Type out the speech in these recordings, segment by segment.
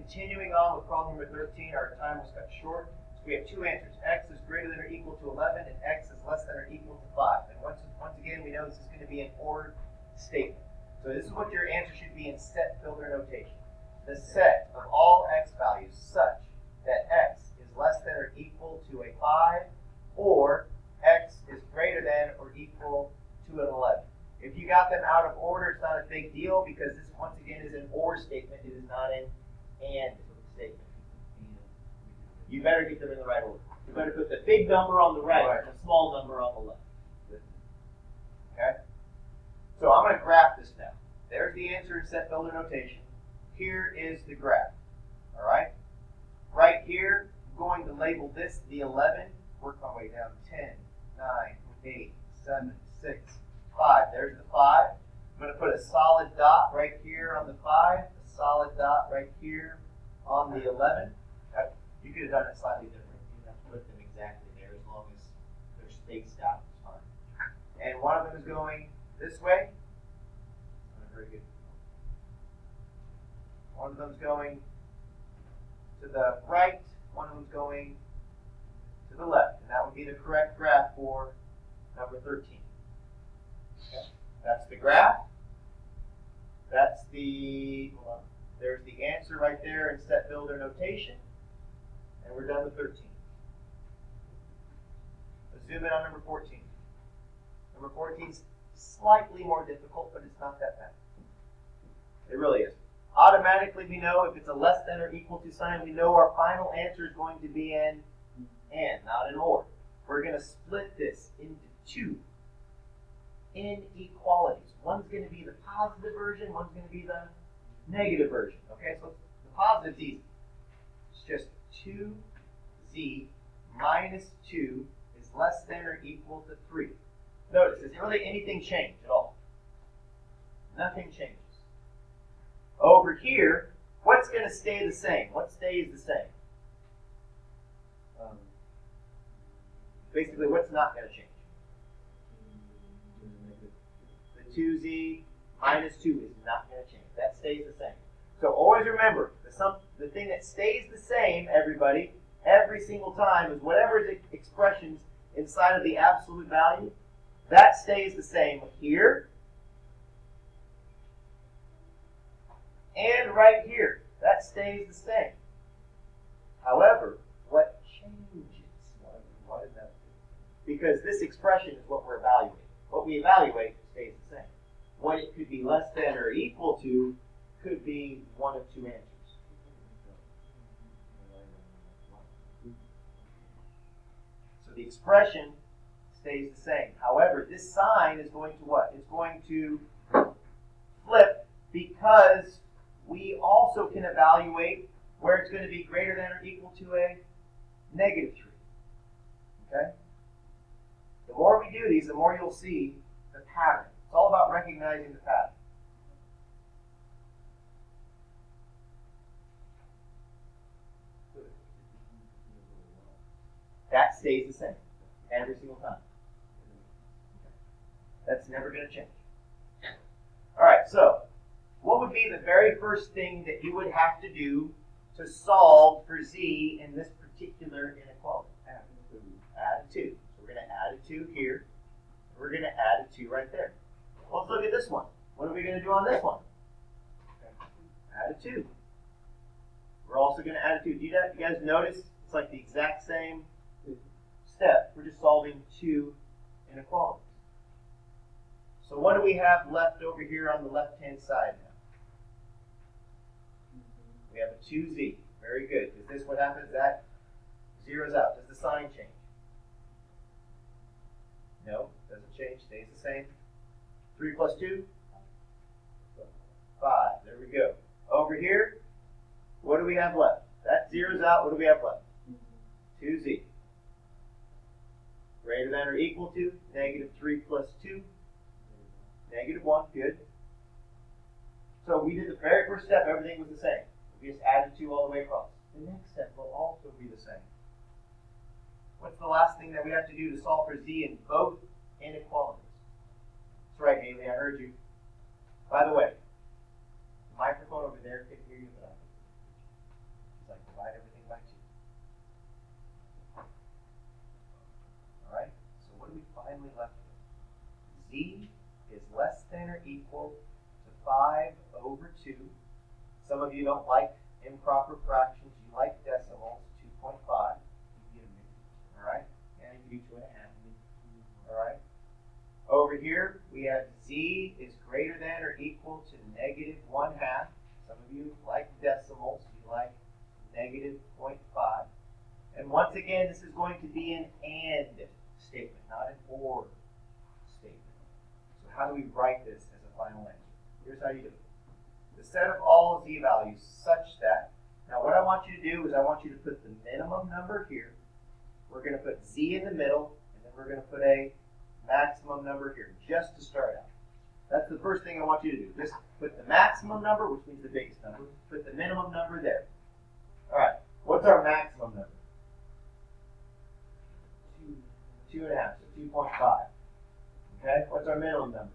continuing on with problem number 13, our time was cut short. So we have two answers. X is greater than or equal to 11, and X is less than or equal to 5. And once again, we know this is going to be an OR statement. So this is what your answer should be in set builder notation. The set of all X values such that X is less than or equal to a 5, or X is greater than or equal to an 11. If you got them out of order, it's not a big deal because this, once again, is an OR statement. It is not an AND statement. You better get them in the right order. You better put the big number on the right and the small number on the left. Okay? So I'm going to graph this now. There's the answer in set builder notation. Here is the graph. All right? Right here, I'm going to label this the 11. Work my way down. 10, 9, 8, 7, 6, 5. There's the 5. I'm going to put a solid dot right here on the 5, a solid dot right here on the 11. You could have done it slightly different. You don't have to put them exactly there as long as they're spaced out. It's fine. And one of them is going this way. Very good. One of them is going to the right. One of them is going to the left. And that would be the correct graph for number 13. Okay. That's the graph. That's the, there's the answer right there in set builder notation. And we're done with 13. Let's zoom in on number 14. Number 14 is slightly more difficult, but it's not that bad. It really is. Automatically, we know if it's a less than or equal to sign, we know our final answer is going to be an AND, not an OR. We're going to split this into two inequalities. One's going to be the positive version, one's going to be the negative version. Okay, so the positive is easy. It's just 2z minus 2 is less than or equal to 3. Notice, isn't really anything changed at all. Nothing changes. Over here, what's going to stay the same? What stays the same? Basically, what's not going to change? The 2z minus 2 is not going to change. That stays the same. So always remember, the thing that stays the same, everybody, every single time is whatever is expressions inside of the absolute value, that stays the same here and right here. That stays the same. However, what changes? What does that do? Because this expression is what we're evaluating. What we evaluate stays the same. What it could be less than or equal to could be one of two answers. So the expression stays the same. However, this sign is going to what? It's going to flip because we also can evaluate where it's going to be greater than or equal to a negative 3. Okay? The more we do these, the more you'll see the pattern. It's all about recognizing the pattern. That stays the same every single time. That's never going to change. All right, so what would be the very first thing that you would have to do to solve for z in this particular inequality? Add a 2. So we're going to add a 2 here. We're going to add a 2 right there. Well, let's look at this one. What are we going to do on this one? Add a 2. We're also going to add a 2. Do you guys notice it's like the exact same step? We're just solving 2 inequalities. So what do we have left over here on the left-hand side now? We have a 2z. Very good. Because this, what happens? That zeroes out. Does the sign change? No, doesn't change. Stays the same. 3 plus 2? 5. There we go. Over here, what do we have left? That zeroes out. What do we have left? 2z. Greater than or equal to negative 3 plus 2. Negative 1. Good. So we did the very first step. Everything was the same. We just added 2 all the way across. The next step will also be the same. What's the last thing that we have to do to solve for z in both inequalities? That's right, Haley. I heard you. By the way, the microphone over there can hear you, but is I divide everything by 2. Alright, so what are we finally left with? Z is less than or equal to 5 over 2. Some of you don't like improper fractions, you like decimals, 2.5. Alright, and you do 2.5. Alright. Over here, we have Z is greater than or equal to negative 1/2. Some of you like decimals, you like negative 0.5. And once again, this is going to be an and statement, not an or statement. So how do we write this as a final answer? Here's how you do it. The set of all Z values such that, now what I want you to do is I want you to put the minimum number here. We're going to put Z in the middle, and then we're going to put a maximum number here, just to start out. That's the first thing I want you to do. Just put the maximum number, which means the biggest number, put the minimum number there. All right, what's our maximum number? 2.5, so 2.5. Okay, what's our minimum number?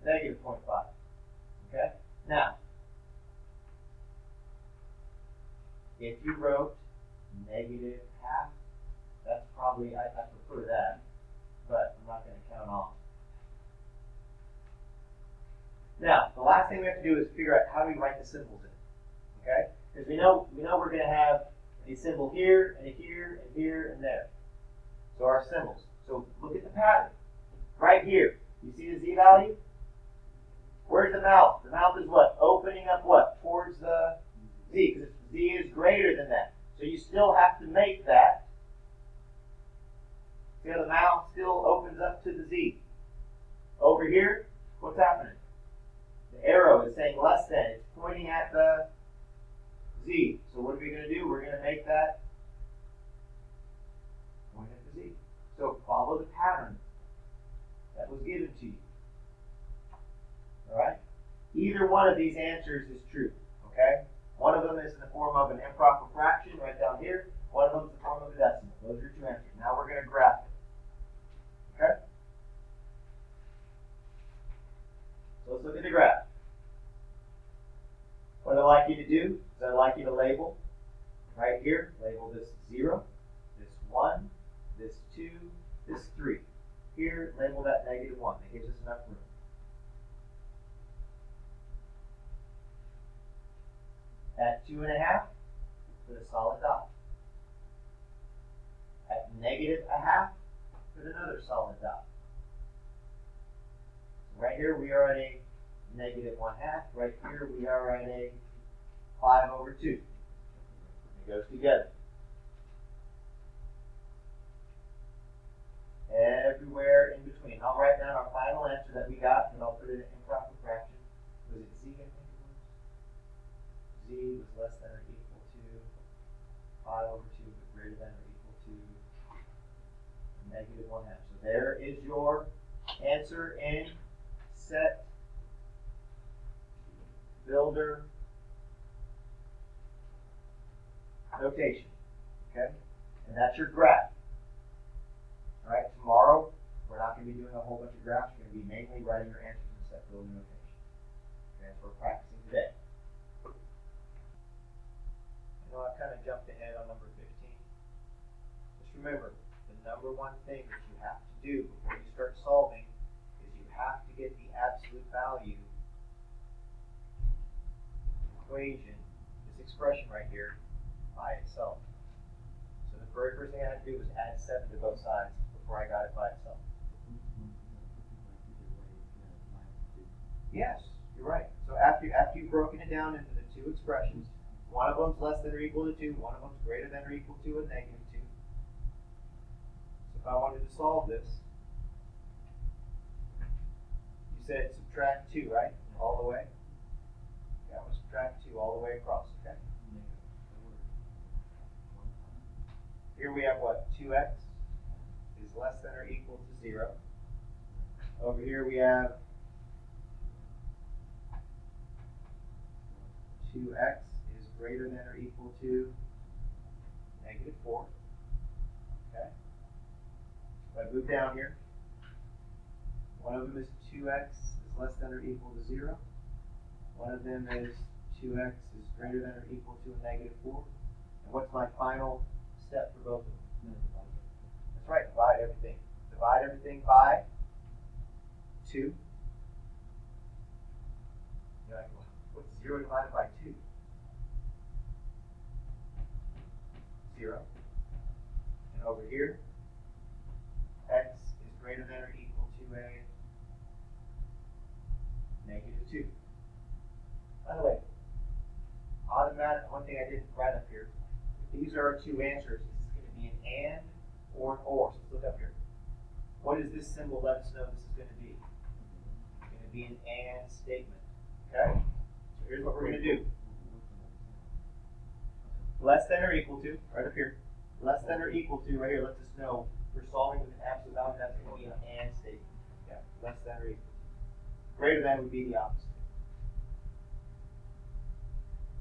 Negative 0.5. Okay, now, if you wrote negative 1/2, that's probably, I prefer that, but I'm not going to count on. Now, the last thing we have to do is figure out how do we write the symbols in. Okay? Because we know we're going to have a symbol here, and here, and here, and there. So our symbols. So look at the pattern. Right here. You see the Z value? Where's the mouth? The mouth is what? Opening up what? Towards the Z, because Z is greater than that. So you still have to make that. See how the mouth still opens up to the Z. Over here, what's happening? The arrow is saying less than. It's pointing at the Z. So what are we going to do? We're going to make that point at the Z. So follow the pattern that was given to you. Alright? Either one of these answers is true. Okay? One of them is in the form of an improper fraction right down here. One of them is in the form of a decimal. Those are your two answers. Now we're going to graph it. Okay? So let's look at the graph. What I'd like you to do is I'd like you to label right here. Label this 0, this 1, this 2, this 3. Here, label that negative 1. That gives us enough room. At 2.5, put a solid dot. At negative 1/2, put another solid dot. Right here we are at a negative 1/2. Right here we are at a 5 over 2. It goes together. Everywhere in between. I'll write down our final answer that we got, and I'll put it in improper fraction. Was it Z, I think it was? Z was less than or equal to 5 over 2, but greater than or equal to negative 1/2. So there is your answer in set builder notation. Okay? And that's your graph. Alright, tomorrow we're not going to be doing a whole bunch of graphs. We're going to be mainly writing your answers in set builder notation. Okay, so we're practicing today. I know I kind of jumped ahead on number 15. Just remember, the number one thing that you have to do before you start solving is you have to get the absolute value equation, this expression right here, by itself. So the very first thing I had to do was add 7 to both sides before I got it by itself. Yes, you're right. So after you've broken it down into the two expressions, one of them's less than or equal to 2, one of them's greater than or equal to a negative 2. So if I wanted to solve this, you said subtract 2, right? All the way. Yeah, we'll subtract 2 all the way across, okay? Here we have what? 2x is less than or equal to 0. Over here we have 2x is greater than or equal to negative 4. Okay? If I move down here, one of them is 2x is less than or equal to 0. One of them is 2x is greater than or equal to a negative 4. And what's my final step for both of them? That's right, divide everything. Divide everything by 2. You're like, well, what's 0 divided by 2? 0. And over here, x is greater than or equal to a negative 2. By the way, automatic, one thing I didn't write up here, if these are our two answers, this is going to be an and or an or. So let's look up here. What does this symbol let us know this is going to be? It's going to be an and statement. Okay? So here's what we're going to do. Less than or equal to, right up here. Less than or equal to, right here, lets us know we're solving with an absolute value. That's going to be an and statement. Yeah, less than or equal. Greater than would be the opposite.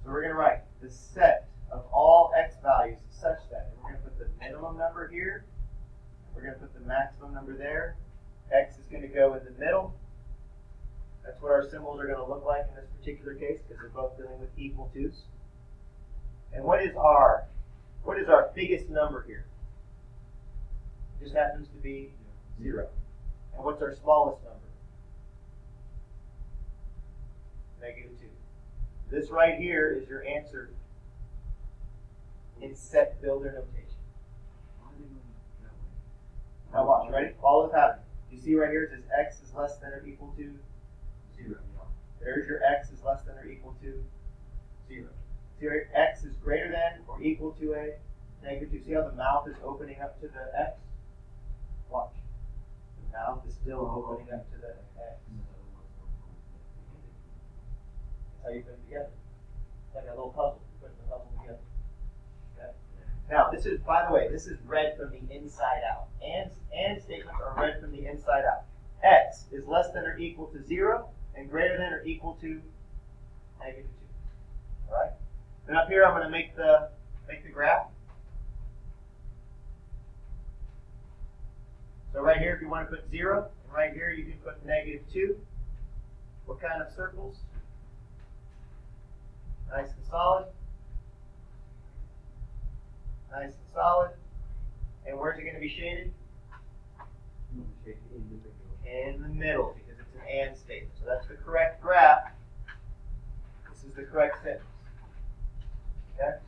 So we're going to write the set of all x values such that, and we're going to put the minimum number here, we're going to put the maximum number there. X is going to go in the middle. That's what our symbols are going to look like in this particular case because they're both dealing with equal to's. And what is our biggest number here? It just happens to be 0. And what's our smallest number? Negative 2. This right here is your answer in set builder notation. Now watch, ready? Follow the pattern. You see right here it says x is less than or equal to 0. There's your x is less than or equal to 0. See right here, x is greater than or equal to a negative 2. See how the mouth is opening up to the x? Watch. The mouth is still opening up to the x. How you put it together. It's like a little puzzle. You put the puzzle together. Okay? Now, this is, by the way, this is read from the inside out. And statements are read from the inside out. X is less than or equal to 0 and greater than or equal to negative 2. All right? Then up here, I'm going to make the graph. So right here, if you want to put 0, and right here you can put negative 2. What kind of circles? Nice and solid. Nice and solid. And where's it going to be shaded? In the middle, because it's an and statement. So that's the correct graph. This is the correct sentence. Okay?